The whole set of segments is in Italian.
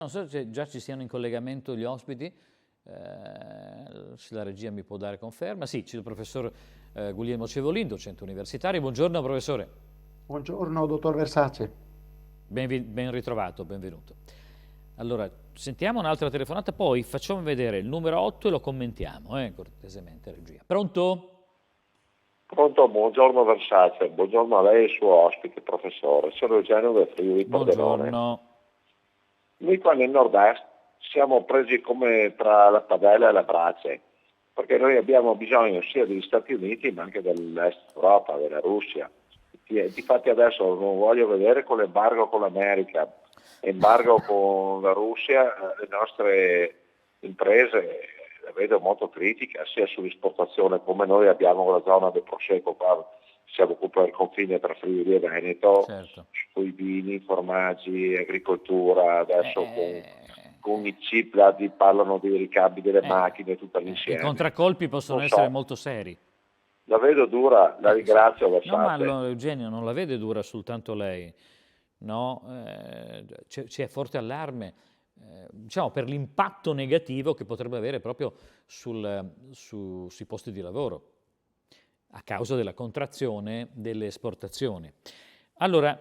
Non so se già ci siano in collegamento gli ospiti, se la regia mi può dare conferma. Sì, c'è il professor Guglielmo Cevolin, docente universitario. Buongiorno professore. Buongiorno dottor Versace. Ben ritrovato, benvenuto. Allora, sentiamo un'altra telefonata, poi facciamo vedere il numero 8 e lo commentiamo, cortesemente regia. Pronto? Pronto, buongiorno Versace, buongiorno a lei e il suo ospite, professore. Sono Eugenio del Friuli Pordenone. Buongiorno. Noi qua nel nord-est siamo presi come tra la padella e la brace, perché noi abbiamo bisogno sia degli Stati Uniti ma anche dell'est Europa, della Russia. Difatti adesso non voglio vedere con l'embargo con l'America, embargo con la Russia, le nostre imprese la vedo molto critica, sia sull'esportazione come noi abbiamo la zona del Prosecco qua, siamo qua al confine tra Friuli e Veneto, Certo. sui vini, formaggi, agricoltura, adesso con i chip là parlano dei ricambi delle macchine, tutto I l'insieme. contraccolpi possono essere molto seri. La vedo dura, la ringrazio Versace. No, ma Eugenio non la vede dura soltanto lei, no? C'è forte allarme, diciamo, per l'impatto negativo che potrebbe avere proprio sui posti di lavoro a causa della contrazione delle esportazioni. Allora,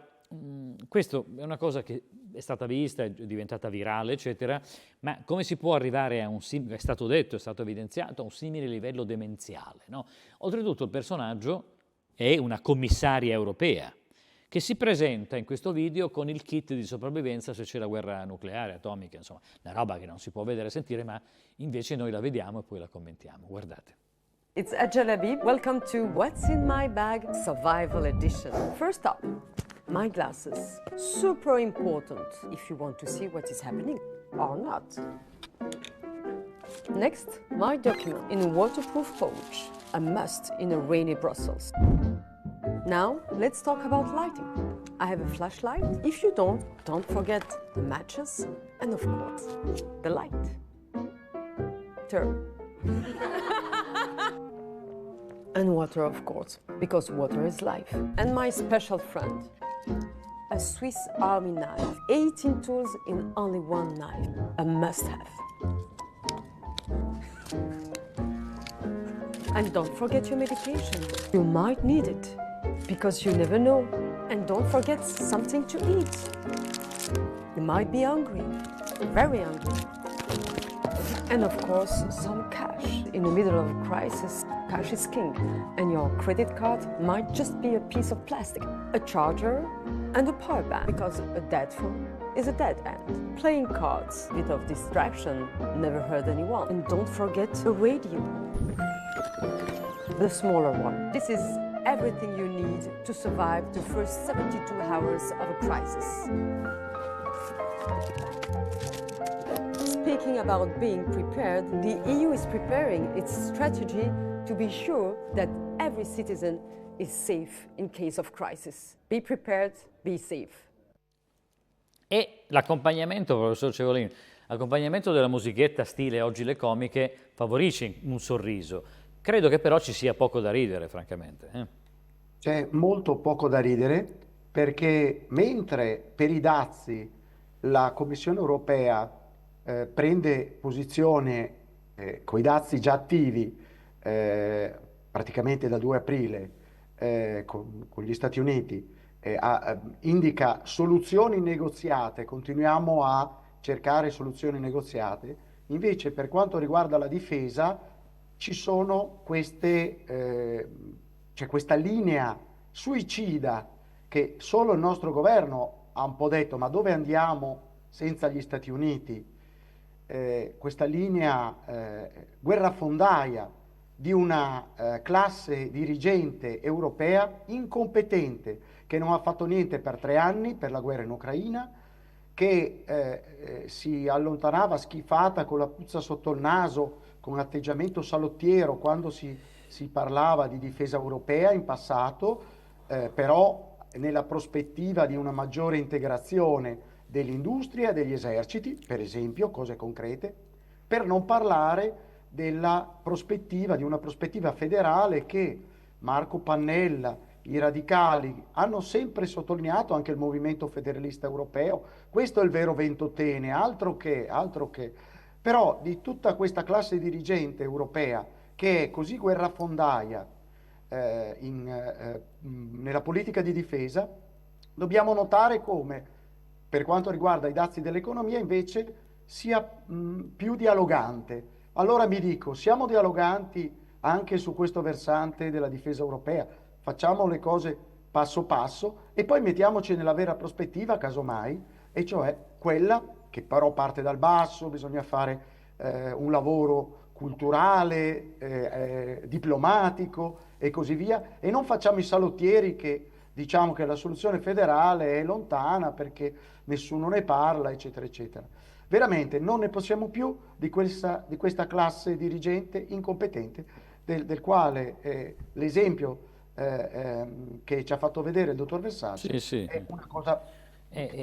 questo è una cosa che è stata vista, è diventata virale, eccetera, ma come si può arrivare a è stato detto, è stato evidenziato, a un simile livello demenziale, no? Oltretutto il personaggio è una commissaria europea che si presenta in questo video con il kit di sopravvivenza se c'è la guerra nucleare, atomica, insomma, una roba che non si può vedere e sentire, ma invece noi la vediamo e poi la commentiamo. Guardate. It's Ajal Habib. Welcome to What's in My Bag Survival Edition. First up, my glasses. Super important if you want to see what is happening or not. Next, my document in a waterproof pouch. A must in a rainy Brussels. Now, let's talk about lighting. I have a flashlight. If you don't forget the matches and of course, the light. Turn. And water, of course, because water is life. And my special friend, a Swiss Army knife. 18 tools in only one knife. A must-have. And don't forget your medication. You might need it, because you never know. And don't forget something to eat. You might be hungry, very hungry. And of course, some cash. In the middle of a crisis, cash is king, and your credit card might just be a piece of plastic, a charger, and a power bank, because a dead phone is a dead end. Playing cards, a bit of distraction, never hurt anyone. And don't forget a radio, the smaller one. This is everything you need to survive the first 72 hours of a crisis. Speaking about being prepared, the EU is preparing its strategy to be sure that every citizen is safe in case of crisis. Be prepared, be safe. E l'accompagnamento, professor Cevolin, l'accompagnamento della musichetta stile Oggi le comiche favorisce un sorriso. Credo che però ci sia poco da ridere, francamente. C'è molto poco da ridere perché mentre per i dazi la Commissione europea prende posizione con i dazi già attivi praticamente da 2 aprile con gli Stati Uniti, indica soluzioni negoziate, continuiamo a cercare soluzioni negoziate, invece per quanto riguarda la difesa ci sono c'è questa linea suicida che solo il nostro governo ha un po' detto, ma dove andiamo senza gli Stati Uniti? Questa linea guerrafondaia di una classe dirigente europea incompetente, che non ha fatto niente per 3 anni per la guerra in Ucraina, che si allontanava schifata con la puzza sotto il naso, con un atteggiamento salottiero quando si parlava di difesa europea in passato, però nella prospettiva di una maggiore integrazione dell'industria e degli eserciti, per esempio, cose concrete, per non parlare di una prospettiva federale che Marco Pannella i radicali hanno sempre sottolineato, anche il movimento federalista europeo, questo è il vero ventotene, altro che, altro che. Però di tutta questa classe dirigente europea che è così guerrafondaia nella politica di difesa, dobbiamo notare come, per quanto riguarda i dazi dell'economia, invece sia più dialogante. Allora mi dico, siamo dialoganti anche su questo versante della difesa europea? Facciamo le cose passo passo e poi mettiamoci nella vera prospettiva, casomai, e cioè quella che però parte dal basso, bisogna fare un lavoro culturale, diplomatico e così via, e non facciamo i salottieri che diciamo che la soluzione federale è lontana perché nessuno ne parla, eccetera, eccetera. Veramente non ne possiamo più di questa classe dirigente incompetente, del quale l'esempio che ci ha fatto vedere il dottor Versace Sì, sì. è una cosa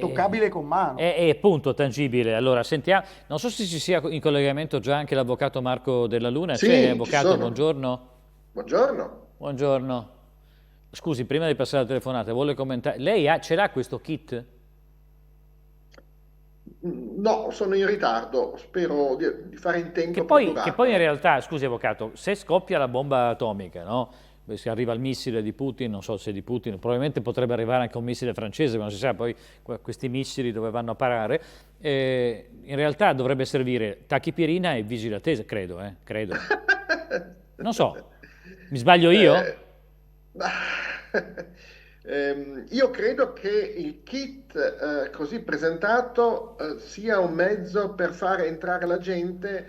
toccabile con mano. È appunto tangibile. Allora, sentiamo, non so se ci sia in collegamento già anche l'avvocato Marco Della Luna. Sì, C'è, ci avvocato, sono. buongiorno. Buongiorno. Buongiorno. Scusi, prima di passare la telefonata, vuole commentare? Lei ce l'ha questo kit? No, sono in ritardo, spero di fare in tempo Che a poi in procurarlo. realtà, scusi avvocato, se scoppia la bomba atomica, no? Se arriva il missile di Putin, non so se di Putin, probabilmente potrebbe arrivare anche un missile francese, ma non si sa poi questi missili dove vanno a parare. In realtà dovrebbe servire tachipirina e vigile attesa, credo, credo. Non so, mi sbaglio io? Ma- io credo che il kit così presentato sia un mezzo per far entrare la gente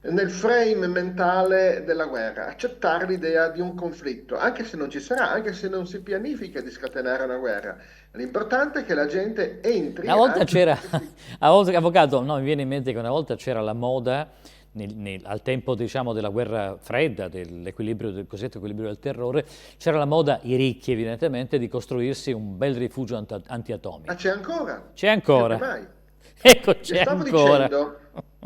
nel frame mentale della guerra, accettare l'idea di un conflitto, anche se non ci sarà, anche se non si pianifica di scatenare una guerra. L'importante è che la gente entri. Una volta anche c'era, se- avvocato, no, mi viene in mente che una volta c'era la moda, al tempo diciamo della guerra fredda, dell'equilibrio, del cosiddetto equilibrio del terrore, c'era la moda, i ricchi evidentemente, di costruirsi un bel rifugio antiatomico. Ma c'è ancora? C'è ancora. Sempre mai. Ecco, E c'è ancora.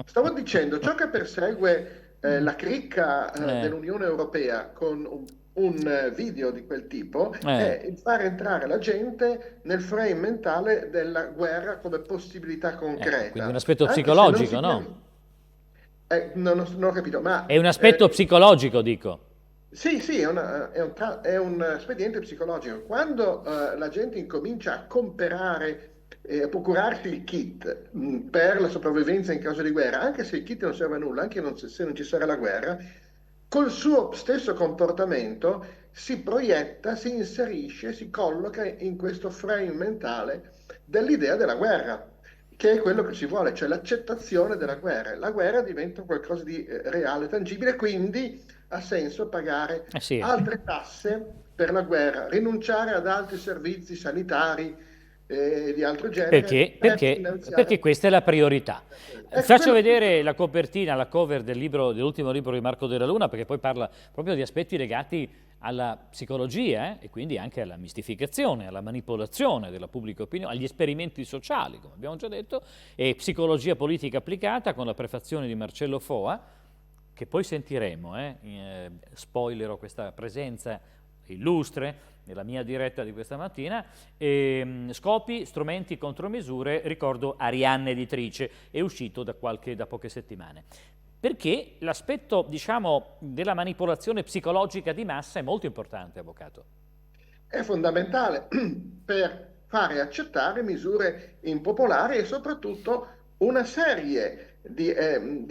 stavo dicendo, ciò che persegue la cricca dell'Unione Europea con un video di quel tipo è il far entrare la gente nel frame mentale della guerra come possibilità concreta. Quindi un aspetto Anche se psicologico, non si no? non ho capito, ma È un aspetto psicologico, dico. sì, sì, è un espediente psicologico. Quando la gente incomincia a comprare e a procurarsi il kit per la sopravvivenza in caso di guerra, anche se il kit non serve a nulla, anche se non ci sarà la guerra, col suo stesso comportamento si proietta, si inserisce, si colloca in questo frame mentale dell'idea della guerra, che è quello che ci vuole, cioè l'accettazione della guerra. La guerra diventa qualcosa di reale, tangibile, quindi ha senso pagare Sì. altre tasse per la guerra, rinunciare ad altri servizi sanitari di altro genere per finanziare. Perché questa è la priorità. Ecco, Faccio quello- vedere la copertina, la cover dell'ultimo libro di Marco Della Luna, perché poi parla proprio di aspetti legati alla psicologia e quindi anche alla mistificazione, alla manipolazione della pubblica opinione, agli esperimenti sociali, come abbiamo già detto, e psicologia politica applicata, con la prefazione di Marcello Foa, che poi sentiremo, spoilerò questa presenza illustre nella mia diretta di questa mattina. Scopi, strumenti, contromisure, ricordo Arianna Editrice, è uscito da poche settimane. Perché l'aspetto, diciamo, della manipolazione psicologica di massa è molto importante, avvocato. È fondamentale per fare accettare misure impopolari e soprattutto una serie di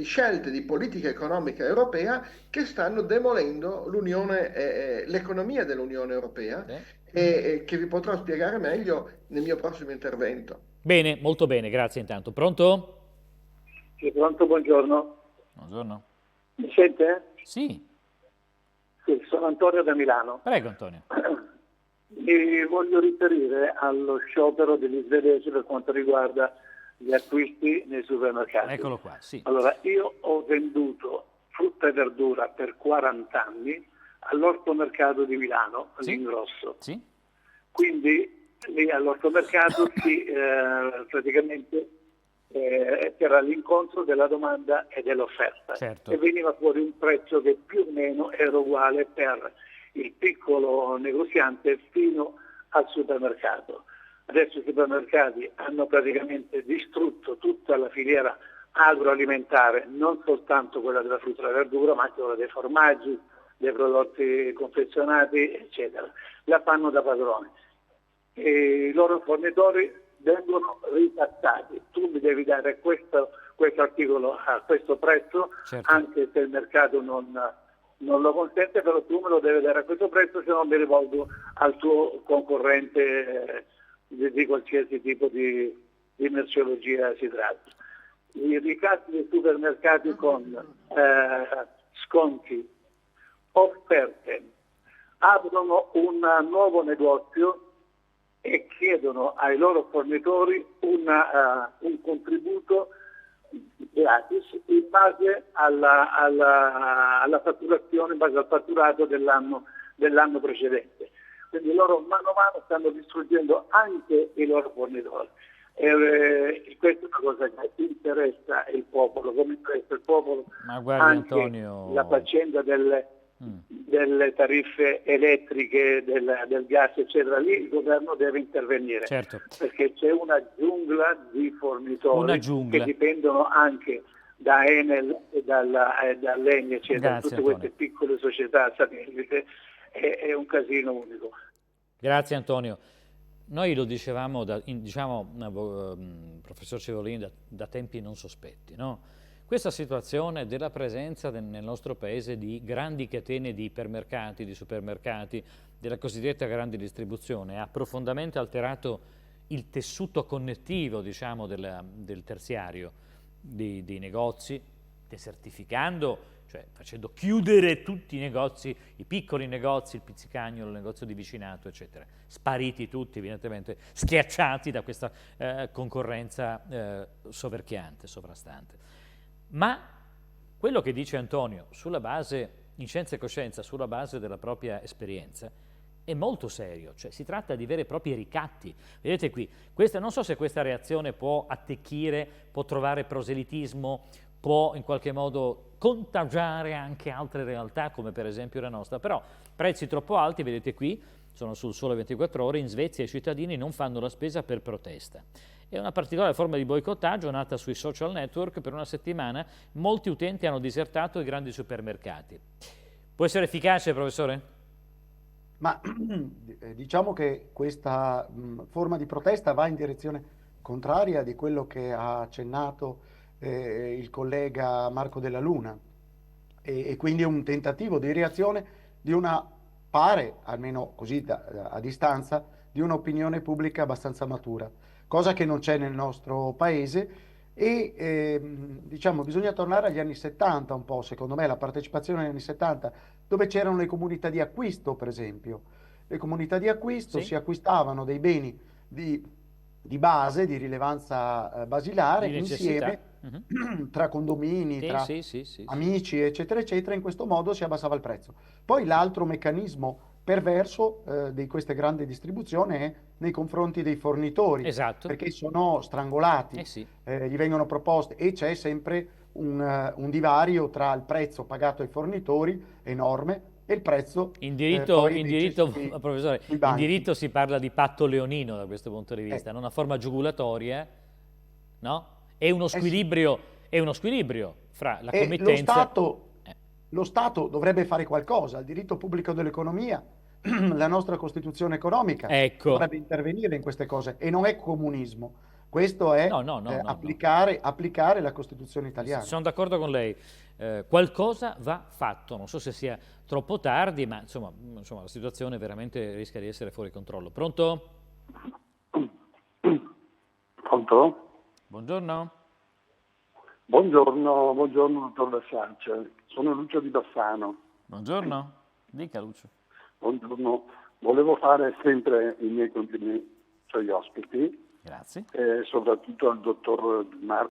scelte di politica economica europea che stanno demolendo l'economia dell'Unione Europea e che vi potrò spiegare meglio nel mio prossimo intervento. Bene, molto bene, grazie intanto. Pronto? Sì, pronto, buongiorno. Buongiorno. Mi sente? Sì, Sì, sono Antonio da Milano. prego Antonio. Mi voglio riferire allo sciopero degli svedesi per quanto riguarda gli acquisti nei supermercati. Eccolo qua, sì. Allora, io ho venduto frutta e verdura per 40 anni all'ortomercato di Milano, Sì. all'ingrosso. Sì? Quindi lì all'ortomercato praticamente che era l'incontro della domanda e dell'offerta, Certo. e veniva fuori un prezzo che più o meno era uguale per il piccolo negoziante fino al supermercato. Adesso i supermercati hanno praticamente distrutto tutta la filiera agroalimentare, non soltanto quella della frutta e della verdura, ma anche quella dei formaggi, dei prodotti confezionati, eccetera. La fanno da padroni. E i loro fornitori vengono ricattati. Tu mi devi dare questo articolo a questo prezzo, Certo. anche se il mercato non lo consente, però tu me lo devi dare a questo prezzo, se no mi rivolgo al tuo concorrente di qualsiasi tipo di merceologia si tratti. I ricatti dei supermercati con sconti, offerte, aprono un nuovo negozio e chiedono ai loro fornitori un contributo gratis in base alla fatturazione, in base al fatturato dell'anno precedente. Quindi loro mano a mano stanno distruggendo anche i loro fornitori. Questa è una cosa che interessa il popolo, come interessa il popolo. Ma guardi, anche Antonio, la faccenda delle tariffe elettriche, del gas, eccetera. Lì il governo deve intervenire, certo, perché c'è una giungla di fornitori una giungla. che dipendono anche da Enel e dall'Eni, eccetera. Grazie, Tutte queste Antonio. piccole società satellite, è un casino unico. Grazie Antonio. Noi lo dicevamo, professor Cevolini, da tempi non sospetti, no? Questa situazione della presenza nel nostro paese di grandi catene di ipermercati, di supermercati, della cosiddetta grande distribuzione, ha profondamente alterato il tessuto connettivo, diciamo, del terziario, dei negozi, desertificando, cioè facendo chiudere tutti i negozi, i piccoli negozi, il pizzicagnolo, il negozio di vicinato, eccetera. Spariti tutti, evidentemente, schiacciati da questa concorrenza soverchiante, sovrastante. Ma quello che dice Antonio, sulla base, in scienza e coscienza, sulla base della propria esperienza, è molto serio, cioè si tratta di veri e propri ricatti. Vedete qui, non so se questa reazione può attecchire, può trovare proselitismo, può in qualche modo contagiare anche altre realtà come per esempio la nostra, però prezzi troppo alti, vedete qui, sono sul Sole 24 Ore, in Svezia i cittadini non fanno la spesa per protesta. È una particolare forma di boicottaggio nata sui social network. Per una settimana molti utenti hanno disertato i grandi supermercati. Può essere efficace, professore? Ma diciamo che questa forma di protesta va in direzione contraria di quello che ha accennato il collega Marco Della Luna, e quindi è un tentativo di reazione di pare, almeno così a distanza, di un'opinione pubblica abbastanza matura, cosa che non c'è nel nostro paese. E diciamo bisogna tornare agli anni 70 un po', secondo me, la partecipazione negli anni 70, dove c'erano le comunità di acquisto, per esempio. Le comunità di acquisto, Sì. si acquistavano dei beni di base, di rilevanza basilare, Di necessità. insieme, tra condomini, tra Sì. amici, eccetera, eccetera. In questo modo si abbassava il prezzo. Poi l'altro meccanismo perverso di queste grandi distribuzioni è nei confronti dei fornitori, Esatto. perché sono strangolati, Sì. gli vengono proposte, e c'è sempre un divario tra il prezzo pagato ai fornitori, enorme, e il prezzo In diritto, poi professore, sui in banchi. diritto si parla di patto leonino da questo punto di vista, una forma giugulatoria, no? È uno squilibrio, fra la E committenza. lo Stato dovrebbe fare qualcosa. Il diritto pubblico dell'economia, la nostra Costituzione economica, Ecco. dovrebbe intervenire in queste cose, e non è comunismo. Questo è No. applicare la Costituzione italiana. Sono d'accordo con lei. Qualcosa va fatto, non so se sia troppo tardi, ma insomma la situazione veramente rischia di essere fuori controllo. Pronto? Pronto? Buongiorno. Buongiorno, dottor Versace. Sono Lucio di Bassano. Buongiorno. Dica, Lucio. Buongiorno. Volevo fare sempre i miei complimenti agli ospiti, Grazie. soprattutto al dottor Marco